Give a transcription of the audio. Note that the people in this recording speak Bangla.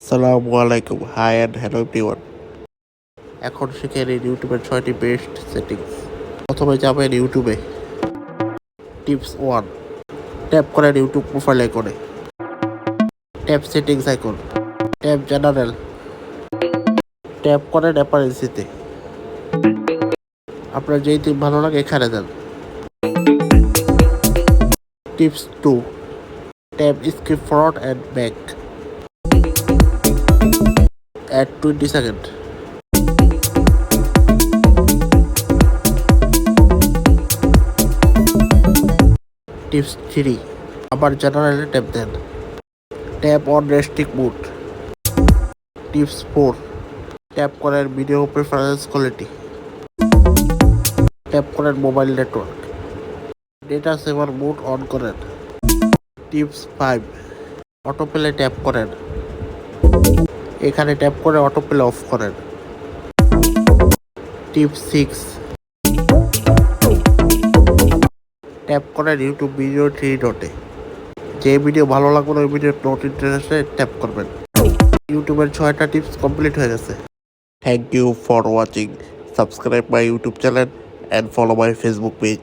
আসসালামু আলাইকুম, হাই অ্যান্ড হ্যালো এভরিওয়ান। এখন শিখে নিন ইউটিউবের 6টি বেস্ট সেটিংস। প্রথমে যাবেন ইউটিউবে। টিপস 1, ট্যাপ করেন ইউটিউব প্রোফাইল আইকনে। Tap settings icon, tap general, tap করেন অ্যাপারেন্সিতে। আপনার যেই থিম ভালো লাগে এখানে দেন। Tips 2, tap skip forward and back. Add 20 second. Tips 3, আবার জেনারেলে ট্যাপ দেন। Tap on restrict mode. Tips 4, tap করেন ভিডিও প্রেফারেন্স কোয়ালিটি। ট্যাপ করেন mobile network. Data saver mode on করেন। টিপস 5, অটোপ্লে ট্যাপ করেন। এখানে ট্যাপ করে অটোপ্লে অফ করেন। টিপস 6, ট্যাপ করেন ইউটিউব ভিডিও 3 ডটে। যে ভিডিও ভালো লাগবে ওই ভিডিও নোট ইন্টারেস্টে ট্যাপ করবেন। ইউটিউবের 6টা টিপস কমপ্লিট হয়ে গেছে। Thank you for watching. Subscribe my YouTube channel and follow my Facebook page.